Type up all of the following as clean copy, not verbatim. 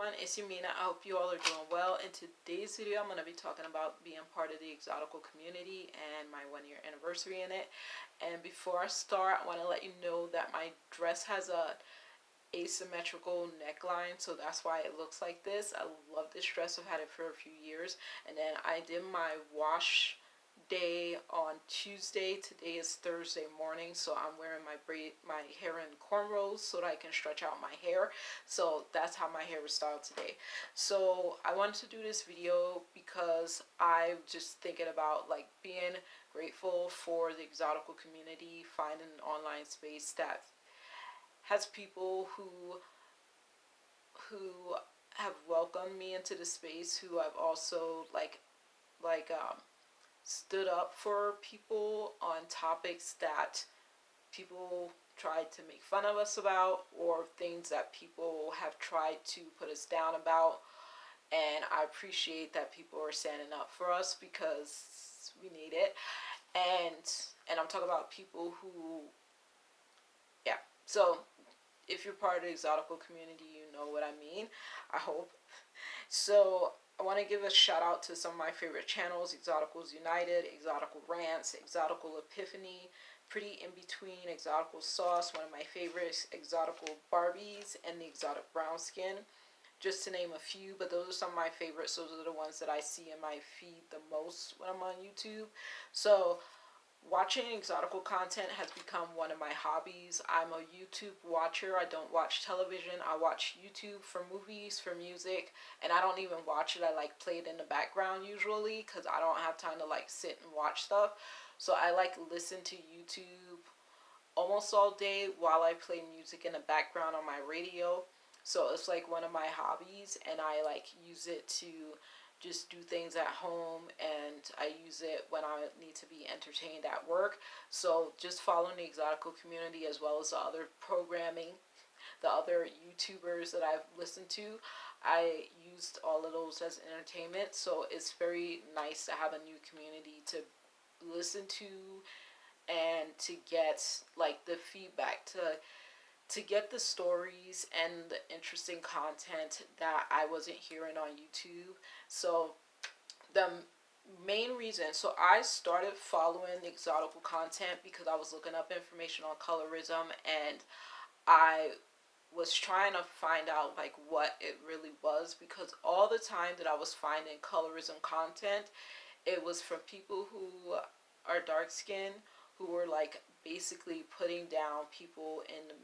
everyone, it's Yamina. I hope you all are doing well. In today's video, I'm going to be talking about being part of the Exotical community and my 1-year anniversary in it. And before I start, I want to let you know that my dress has a asymmetrical neckline, so that's why it looks like this. I love this dress. I've had it for a few years. And then I did my wash day on Tuesday. Today is Thursday morning, so I'm wearing my hair in cornrows so that I can stretch out my hair. So that's how my hair was styled today. So I wanted to do this video because I'm just thinking about like being grateful for the Exotical community, finding an online space that has people who have welcomed me into the space, who have also stood up for people on topics that people tried to make fun of us about, or things that people have tried to put us down about. And I appreciate that people are standing up for us because we need it. And I'm talking about people who, yeah. So if you're part of the Exotical community, you know what I mean, I hope. So I want to give a shout out to some of my favorite channels: Exoticals United, Exotical Rants, Exotical Epiphany, Pretty In Between, Exotical Sauce, one of my favorites, Exotical Barbies, and the Exotic Brown Skin, just to name a few. But those are some of my favorites. Those are the ones that I see in my feed the most when I'm on YouTube. So watching exotical content has become one of my hobbies. I'm a YouTube watcher. I don't watch television. I watch YouTube for movies, for music, and I don't even watch it. I like play it in the background usually because I don't have time to like sit and watch stuff. So I like listen to YouTube almost all day while I play music in the background on my radio. So it's like one of my hobbies, and I like use it to just do things at home, and I use it when I need to be entertained at work. So just following the Exotical community as well as the other programming, the other YouTubers that I've listened to, I used all of those as entertainment. So it's very nice to have a new community to listen to and to get like the feedback, to get the stories and the interesting content that I wasn't hearing on YouTube. So the main reason, so I started following the Exotical content because I was looking up information on colorism, and I was trying to find out like what it really was, because all the time that I was finding colorism content, it was from people who are dark skinned, who were like basically putting down people in the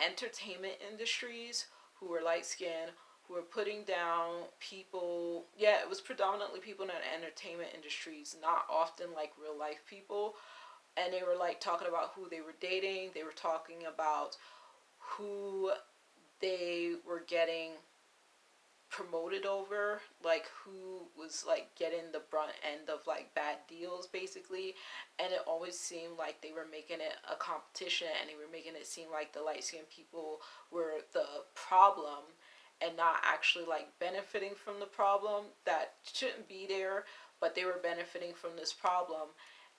entertainment industries who were light skinned, who were putting down people. Yeah, it was predominantly people in the entertainment industries, not often like real life people. And they were like talking about who they were dating. They were talking about who they were getting promoted over, like who was like getting the brunt end of like bad deals basically. And it always seemed like they were making it a competition, and they were making it seem like the light skinned people were the problem and not actually like benefiting from the problem that shouldn't be there, but they were benefiting from this problem,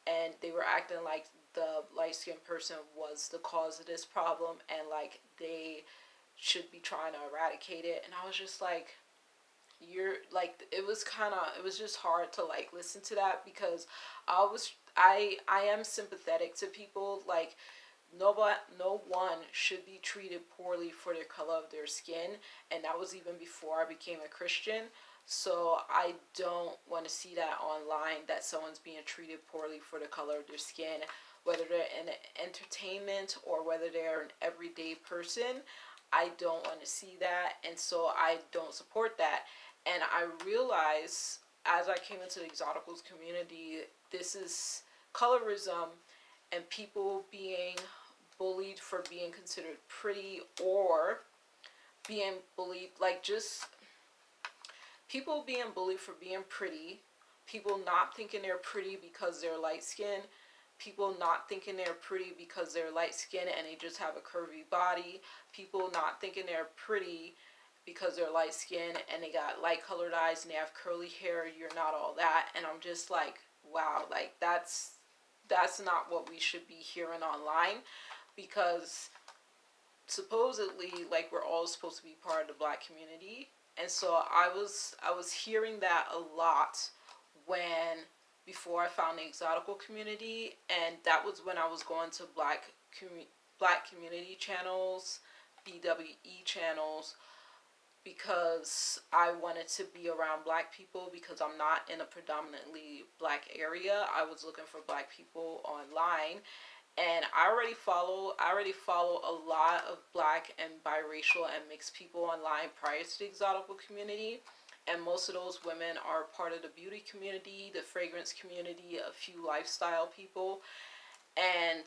and they were acting like the light skinned person was the cause of this problem, and like they should be trying to eradicate it. And I was just like, you're like, it was just hard to like listen to that, because I am sympathetic to people. Like no one should be treated poorly for their color of their skin, and that was even before I became a Christian. So I don't want to see that online, that someone's being treated poorly for the color of their skin, whether they're in entertainment or whether they're an everyday person. I don't want to see that, and so I don't support that. And I realized as I came into the Exoticals community, this is colorism and people being bullied for being considered pretty, or being bullied, like just people being bullied for being pretty, people not thinking they're pretty because they're light skinned, people not thinking they're pretty because they're light skinned and they just have a curvy body, people not thinking they're pretty because they're light skinned and they got light colored eyes and they have curly hair. You're not all that. And I'm just like, wow, like that's not what we should be hearing online, because supposedly, like, we're all supposed to be part of the black community. And so I was hearing that a lot when before I found the Exotical community, and that was when I was going to black community channels, BWE channels, because I wanted to be around black people because I'm not in a predominantly black area. I was looking for black people online, and I already follow a lot of black and biracial and mixed people online prior to the Exotical community. And most of those women are part of the beauty community, the fragrance community, a few lifestyle people. And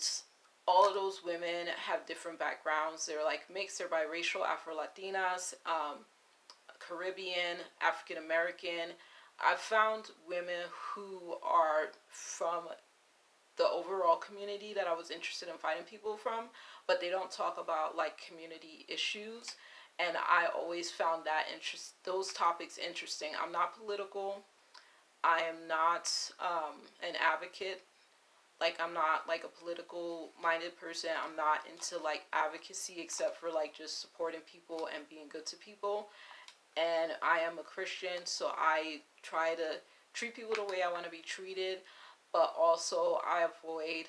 all of those women have different backgrounds. They're like mixed, they're biracial, Afro Latinas, Caribbean, African American. I've found women who are from the overall community that I was interested in finding people from, but they don't talk about like community issues. And I always found those topics interesting. I'm not political. I am not an advocate. Like, I'm not like a political minded person. I'm not into like advocacy except for like just supporting people and being good to people. And I am a Christian, so I try to treat people the way I want to be treated, but also I avoid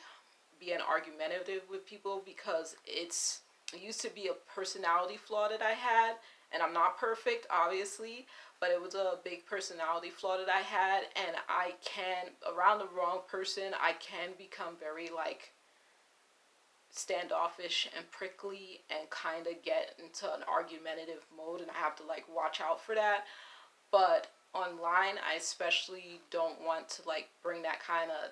being argumentative with people because it used to be a personality flaw that I had, and I'm not perfect, obviously, but it was a big personality flaw that I had, and I can, around the wrong person, I can become very like standoffish and prickly and kind of get into an argumentative mode, and I have to like watch out for that. But online, I especially don't want to like bring that kind of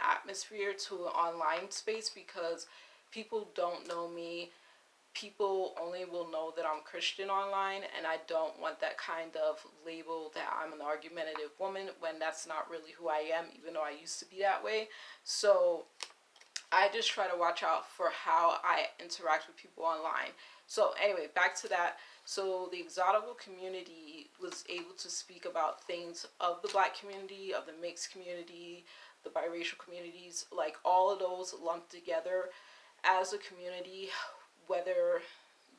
atmosphere to an online space because people don't know me. People only will know that I'm Christian online, and I don't want that kind of label that I'm an argumentative woman when that's not really who I am, even though I used to be that way. So I just try to watch out for how I interact with people online. So anyway, back to that. So the Exotical community was able to speak about things of the black community, of the mixed community, the biracial communities, like all of those lumped together as a community, whether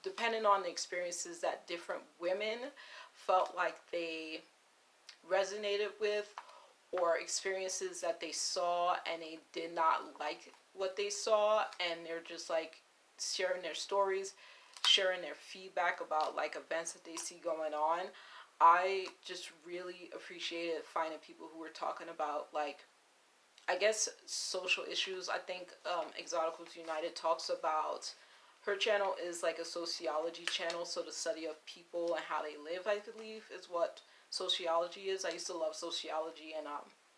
depending on the experiences that different women felt like they resonated with, or experiences that they saw and they did not like what they saw, and they're just like sharing their stories, sharing their feedback about like events that they see going on. I just really appreciated finding people who were talking about like, I guess, social issues. I think Exoticals United talks about, her channel is like a sociology channel, so the study of people and how they live, I believe, is what sociology is. I used to love sociology in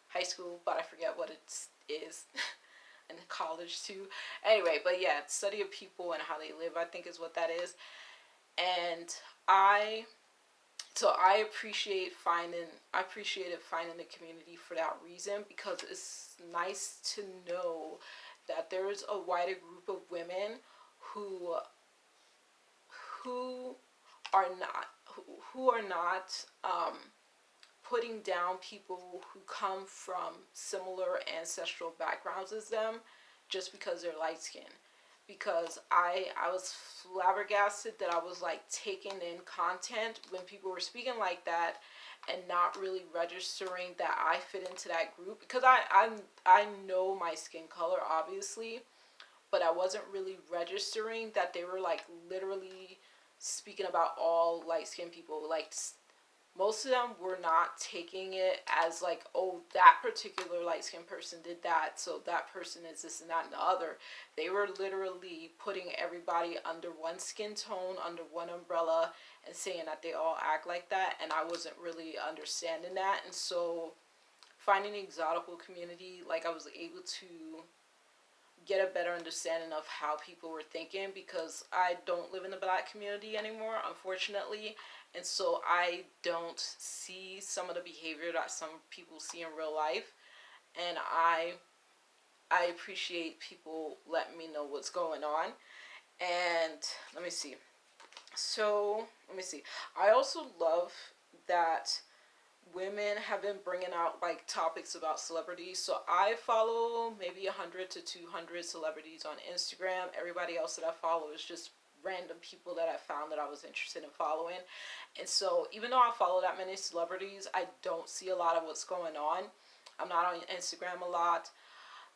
high school, but I forget what it is in college too. Anyway, but yeah, study of people and how they live, I think, is what that is. And I appreciated finding the community for that reason, because it's nice to know that there's a wider group of women who who who are not putting down people who come from similar ancestral backgrounds as them just because they're light skinned. Because I was flabbergasted that I was like taking in content when people were speaking like that and not really registering that I fit into that group, because I know my skin color, obviously, but I wasn't really registering that they were like literally speaking about all light skinned people. Like, most of them were not taking it as like, oh, that particular light skinned person did that, so that person is this and that and the other. They were literally putting everybody under one skin tone, under one umbrella, and saying that they all act like that, and I wasn't really understanding that. And so finding the Exotical community, like, I was able to get a better understanding of how people were thinking, because I don't live in the black community anymore, unfortunately, and so I don't see some of the behavior that some people see in real life. And I appreciate people letting me know what's going on. And let me see. I also love that women have been bringing out like topics about celebrities. So I follow maybe 100 to 200 celebrities on Instagram. Everybody else that I follow is just random people that I found that I was interested in following. And so even though I follow that many celebrities, I don't see a lot of what's going on. I'm not on Instagram a lot.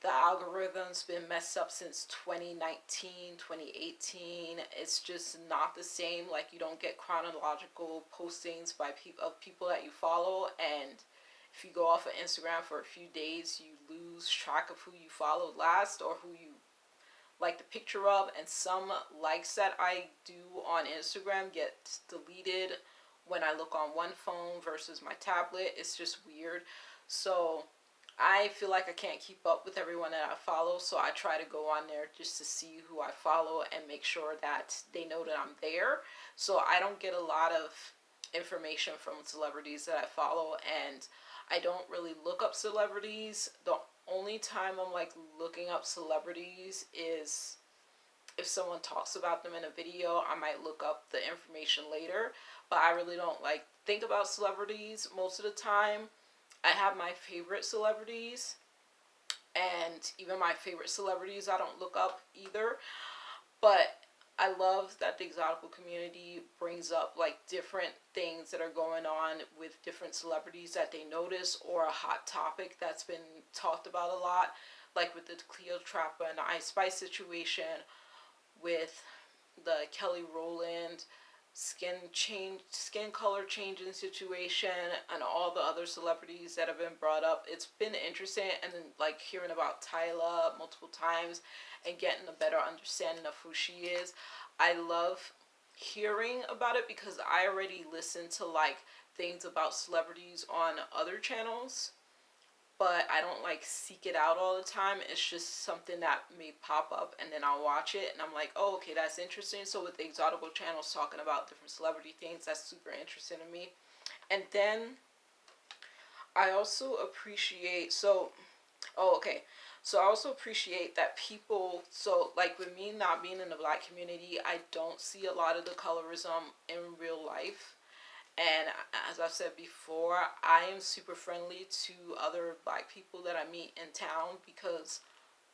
The algorithm's been messed up since 2019, 2018. It's just not the same. Like, you don't get chronological postings by of people that you follow, and if you go off of Instagram for a few days, you lose track of who you followed last or who you like the picture of. And some likes that I do on Instagram get deleted when I look on one phone versus my tablet. It's just weird. So I feel like I can't keep up with everyone that I follow, so I try to go on there just to see who I follow and make sure that they know that I'm there. So I don't get a lot of information from celebrities that I follow, and I don't really look up celebrities. The only time I'm like looking up celebrities is if someone talks about them in a video. I might look up the information later, but I really don't like think about celebrities most of the time. I have my favorite celebrities, and even my favorite celebrities I don't look up either. But I love that the Exotical community brings up like different things that are going on with different celebrities that they notice, or a hot topic that's been talked about a lot, like with the Cleopatra and the Ice Spice situation, with the Kelly Rowland skin color changing situation, and all the other celebrities that have been brought up. It's been interesting, and then like hearing about Tyla multiple times and getting a better understanding of who she is. I love hearing about it because I already listen to like things about celebrities on other channels, but I don't like seek it out all the time. It's just something that may pop up, and then I'll watch it and I'm like, oh, okay, that's interesting. So with the Exotical channels talking about different celebrity things, that's super interesting to me. And then I also appreciate, so I also appreciate that people, so like with me not being in the black community, I don't see a lot of the colorism in real life. And as I've said before, I am super friendly to other black people that I meet in town because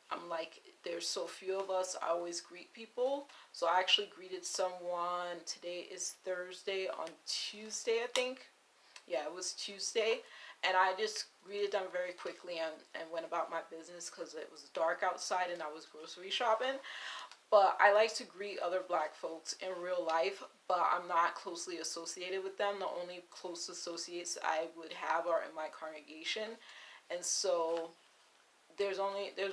I'm like, there's so few of us. I always greet people. So I actually greeted someone. Today is Thursday. On Tuesday, I think. Yeah, it was Tuesday. And I just greeted them very quickly and went about my business because it was dark outside and I was grocery shopping. But I like to greet other black folks in real life, but I'm not closely associated with them. The only close associates I would have are in my congregation. And so there's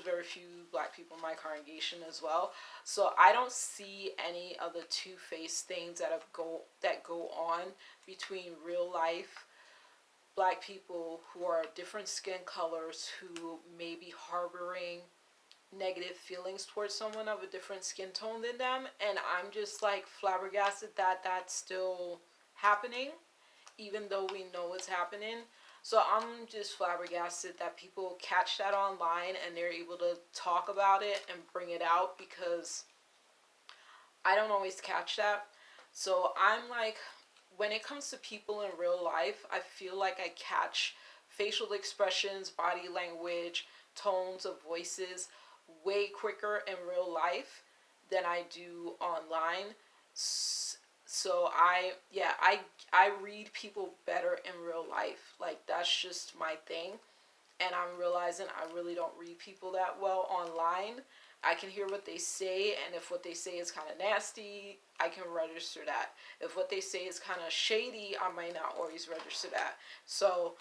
very few black people in my congregation as well. So I don't see any of the two-faced things that go on between real life black people who are different skin colors who may be harboring negative feelings towards someone of a different skin tone than them. And I'm just like flabbergasted that that's still happening, even though we know it's happening. So I'm just flabbergasted that people catch that online and they're able to talk about it and bring it out, because I don't always catch that. So I'm like, when it comes to people in real life, I feel like I catch facial expressions, body language, tones of voices way quicker in real life than I do online. So I read people better in real life. Like, that's just my thing. And I'm realizing I really don't read people that well online. I can hear what they say, and if what they say is kind of nasty, I can register that. If what they say is kind of shady, I might not always register that. So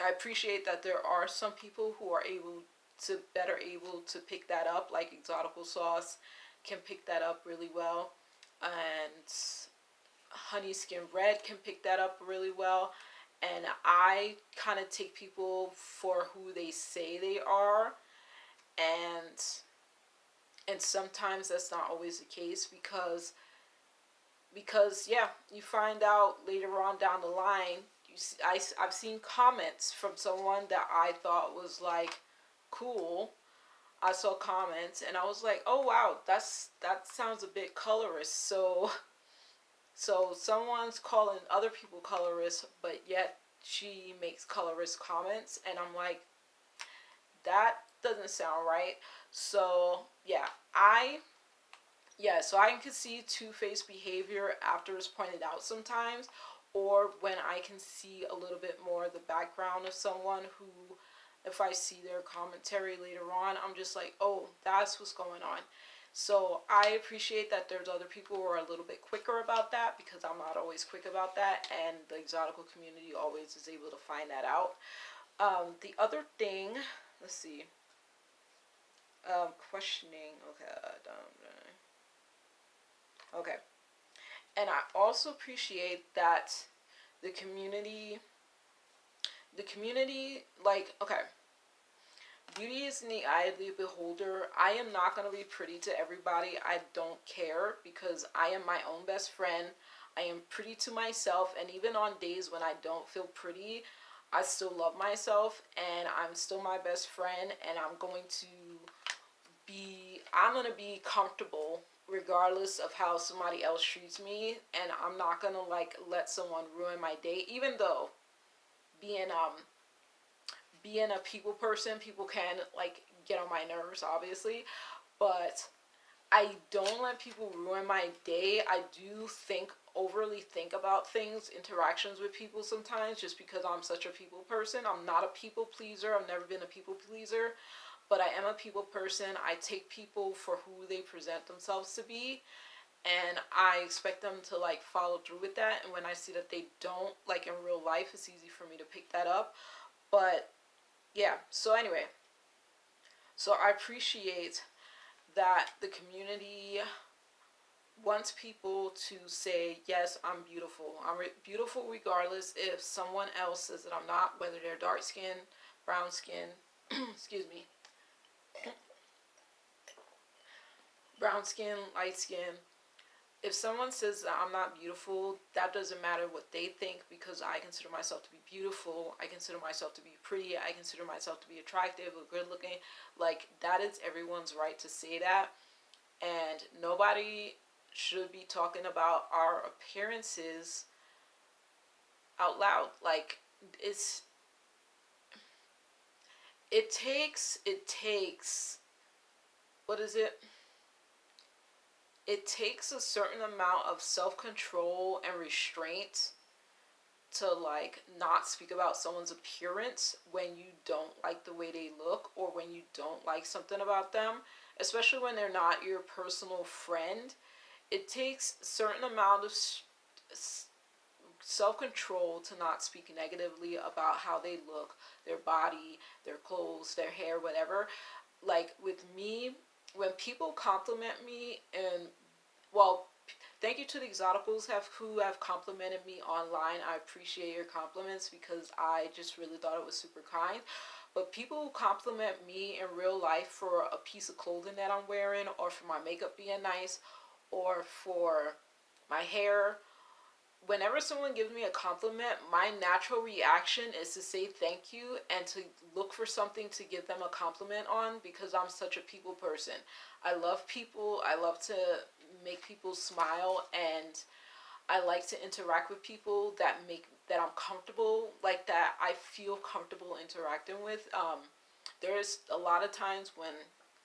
I appreciate that there are some people who are able to pick that up, like Exotical Sauce can pick that up really well, and HoneyyskinRed can pick that up really well. And I kind of take people for who they say they are, and sometimes that's not always the case, because yeah, you find out later on down the line. I've seen comments from someone that I thought was like cool. I saw comments and I was like, oh wow, that sounds a bit colorist. So someone's calling other people colorist, but yet she makes colorist comments, and I'm like, that doesn't sound right. So yeah, so I can see two-faced behavior after it's pointed out sometimes, or when I can see a little bit more of the background of someone who, if I see their commentary later on, I'm just like, oh, that's what's going on. So I appreciate that there's other people who are a little bit quicker about that, because I'm not always quick about that, and the exotical community always is able to find that out. The other thing, let's see, questioning, okay, and I also appreciate that the community, like, okay, beauty is in the eye of the beholder. I am not going to be pretty to everybody. I don't care, because I am my own best friend. I am pretty to myself, and even on days when I don't feel pretty, I still love myself, and I'm still my best friend, and I'm going to be comfortable regardless of how somebody else treats me, and I'm not going to like let someone ruin my day, even though being a people person, people can like get on my nerves, obviously, but I don't let people ruin my day. I do overly think about things, interactions with people sometimes, just because I'm such a people person. I'm not a people pleaser. I've never been a people pleaser, but I am a people person. I take people for who they present themselves to be, and I expect them to like follow through with that. And when I see that they don't, like in real life, it's easy for me to pick that up. But yeah, so anyway, so I appreciate that the community wants people to say, yes, I'm beautiful. I'm beautiful regardless if someone else says that I'm not, whether they're dark skin, brown skin, excuse me, brown skin, light skin. If someone says that I'm not beautiful, that doesn't matter what they think, because I consider myself to be beautiful. I consider myself to be pretty. I consider myself to be attractive or good looking. Like, that is everyone's right to say that. And nobody should be talking about our appearances out loud. Like, it takes, what is it? It takes a certain amount of self-control and restraint to like not speak about someone's appearance when you don't like the way they look, or when you don't like something about them, especially when they're not your personal friend. It takes a certain amount of self-control to not speak negatively about how they look, their body, their clothes, their hair, whatever. Like with me, when people compliment me, and well, thank you to the Exoticals who have complimented me online. I appreciate your compliments, because I just really thought it was super kind. But people who compliment me in real life for a piece of clothing that I'm wearing, or for my makeup being nice, or for my hair, whenever someone gives me a compliment, my natural reaction is to say thank you and to look for something to give them a compliment on, because I'm such a people person. I love people. I love to make people smile, and I like to interact with people that I'm comfortable, like that I feel comfortable interacting with. There's a lot of times when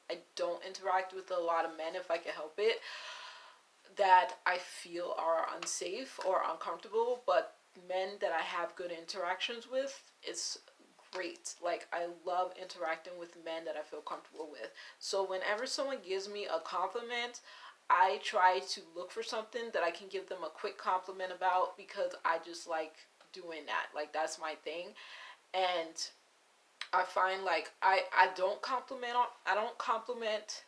I don't interact with a lot of men if I can help it, that I feel are unsafe or uncomfortable, but men that I have good interactions with, it's great. Like, I love interacting with men that I feel comfortable with. So whenever someone gives me a compliment, I try to look for something that I can give them a quick compliment about, because I just like doing that. Like, that's my thing. And I find like I don't compliment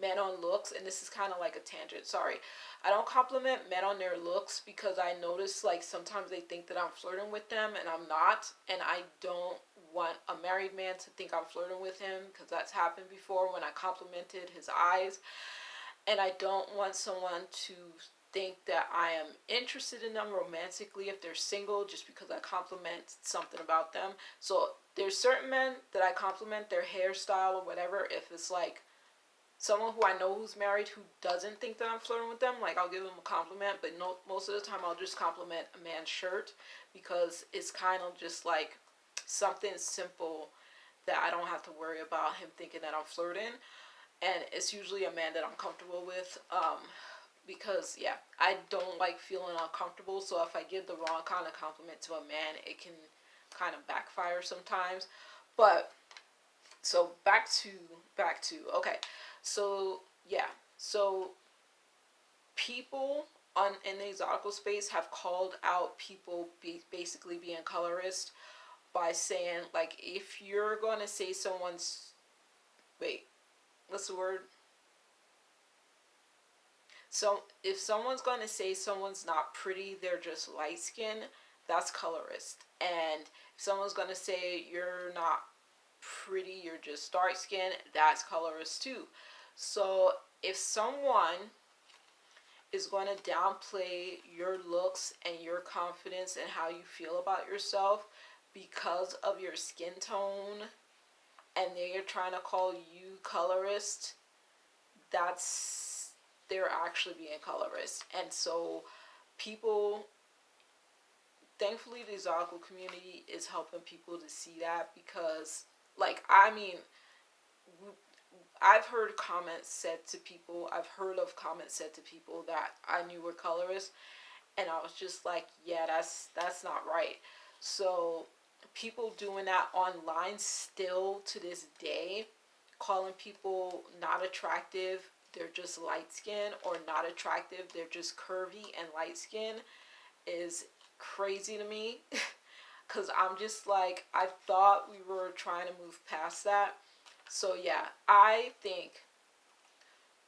men on looks, and this is kind of like a tangent, sorry. I don't compliment men on their looks, because I notice like sometimes they think that I'm flirting with them, and I'm not. And I don't want a married man to think I'm flirting with him, because that's happened before when I complimented his eyes. And I don't want someone to think that I am interested in them romantically if they're single, just because I compliment something about them. So there's certain men that I compliment their hairstyle or whatever, if it's like someone who I know who's married who doesn't think that I'm flirting with them, like I'll give them a compliment, but no, most of the time I'll just compliment a man's shirt because it's kind of just like something simple that I don't have to worry about him thinking that I'm flirting. And it's usually a man that I'm comfortable with. Because yeah, I don't like feeling uncomfortable. So if I give the wrong kind of compliment to a man, it can kind of backfire sometimes. But so back to okay. So yeah, so people on in the exotical space have called out people basically being colorist by saying like if you're gonna say someone's wait what's the word so if someone's gonna say someone's not pretty, they're just light skinned, that's colorist. And if someone's gonna say you're not pretty, you're just dark skinned, that's colorist too. So if someone is going to downplay your looks and your confidence and how you feel about yourself because of your skin tone and they're trying to call you colorist, that's they're actually being colorist. And so people, thankfully the exotical community is helping people to see that because like I mean I've heard comments said to people, I've heard of comments said to people that I knew were colorists, and I was just like, yeah, that's not right. So people doing that online still to this day, calling people not attractive, they're just light skin, or not attractive, they're just curvy and light skin, is crazy to me. Because I'm just like, I thought we were trying to move past that. So yeah, I think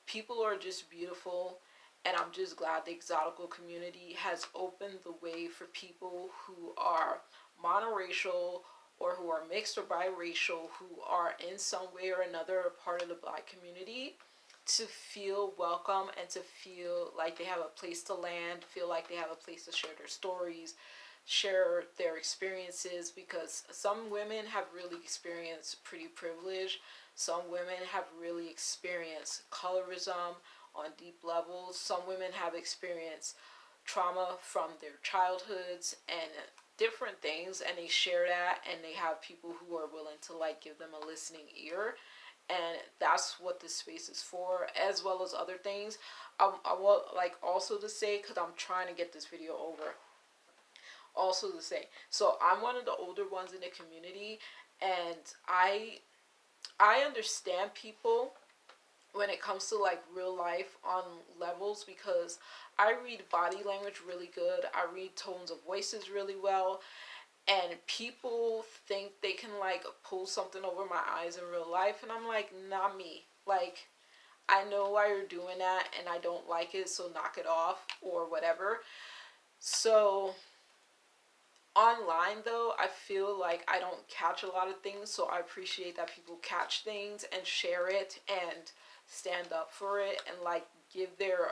people are just beautiful, and I'm just glad the exotical community has opened the way for people who are monoracial or who are mixed or biracial, who are in some way or another a part of the black community, to feel welcome and to feel like they have a place to land, feel like they have a place to share their stories, share their experiences, because some women have really experienced pretty privilege. Some women have really experienced colorism on deep levels. Some women have experienced trauma from their childhoods and different things, and they share that, and they have people who are willing to like give them a listening ear. And that's what this space is for, as well as other things. I want like also to say, because I'm trying to get this video over, also to say, so I'm one of the older ones in the community, and I understand people when it comes to like real life on levels, because I read body language really good, I read tones of voices really well, and people think they can like pull something over my eyes in real life, and I'm like, not me. Like, I know why you're doing that and I don't like it, so knock it off or whatever. So online though, I feel like I don't catch a lot of things, so I appreciate that people catch things and share it and stand up for it and like give their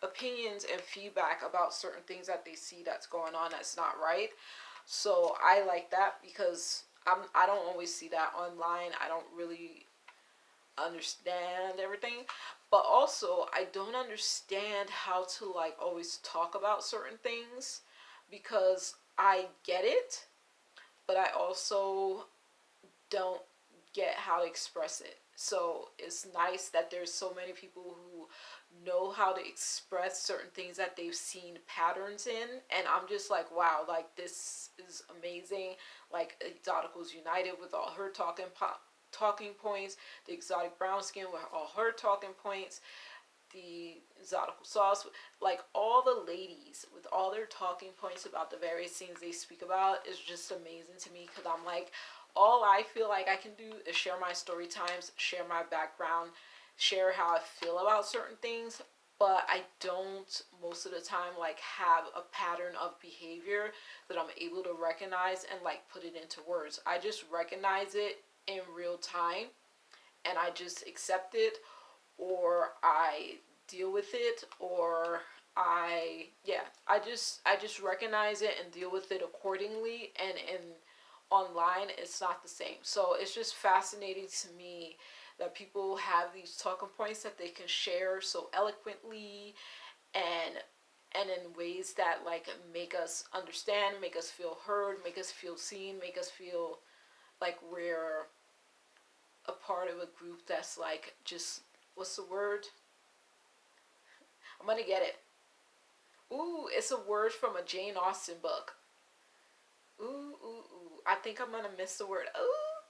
opinions and feedback about certain things that they see that's going on that's not right. So I like that because I don't always see that online. I don't really understand everything, but also I don't understand how to like always talk about certain things, because I get it, but I also don't get how to express it. So it's nice that there's so many people who know how to express certain things that they've seen patterns in, and I'm just like, wow, like this is amazing. Like Exoticals United with all her talking points, the exotic brown skin with all her talking points, the Exotical Sauce, like all the ladies with all their talking points about the various things they speak about is just amazing to me, because I'm like, all I feel like I can do is share my story times, share my background, share how I feel about certain things, but I don't most of the time like have a pattern of behavior that I'm able to recognize and like put it into words. I just recognize it in real time and I just accept it, or I deal with it, or I just recognize it and deal with it accordingly. And in online it's not the same. So it's just fascinating to me that people have these talking points that they can share so eloquently, and in ways that like make us understand, make us feel heard, make us feel seen, make us feel like we're a part of a group that's like just, what's the word? I'm gonna get it. Ooh, it's a word from a Jane Austen book. Ooh. I think I'm gonna miss the word. Ooh,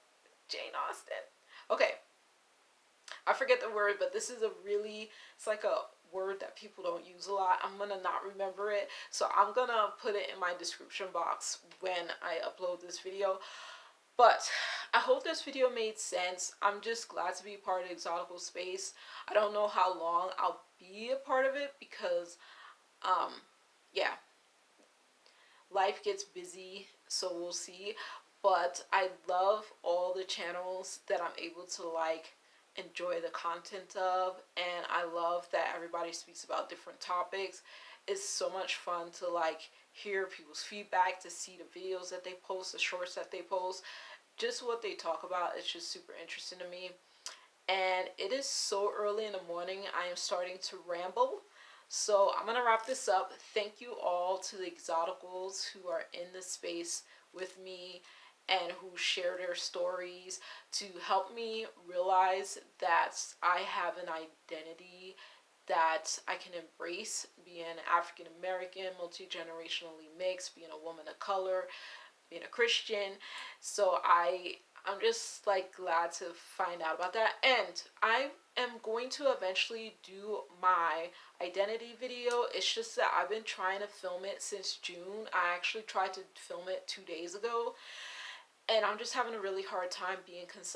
Jane Austen. Okay, I forget the word, but this is a really, it's like a word that people don't use a lot. I'm gonna not remember it, so I'm gonna put it in my description box when I upload this video. But I hope this video made sense. I'm just glad to be part of the Exotical space. I don't know how long I'll be a part of it because, yeah, life gets busy, so we'll see. But I love all the channels that I'm able to like enjoy the content of, and I love that everybody speaks about different topics. It's so much fun to like hear people's feedback, to see the videos that they post, the shorts that they post, just what they talk about. It's just super interesting to me. And it is so early in the morning, I am starting to ramble. So I'm going to wrap this up. Thank you all to the Exoticals who are in this space with me and who share their stories to help me realize that I have an identity that I can embrace, being African American, multi-generationally mixed, being a woman of color, being a Christian. So I'm just like glad to find out about that. And I am going to eventually do my identity video. It's just that I've been trying to film it since June. I actually tried to film it 2 days ago, and I'm just having a really hard time being concise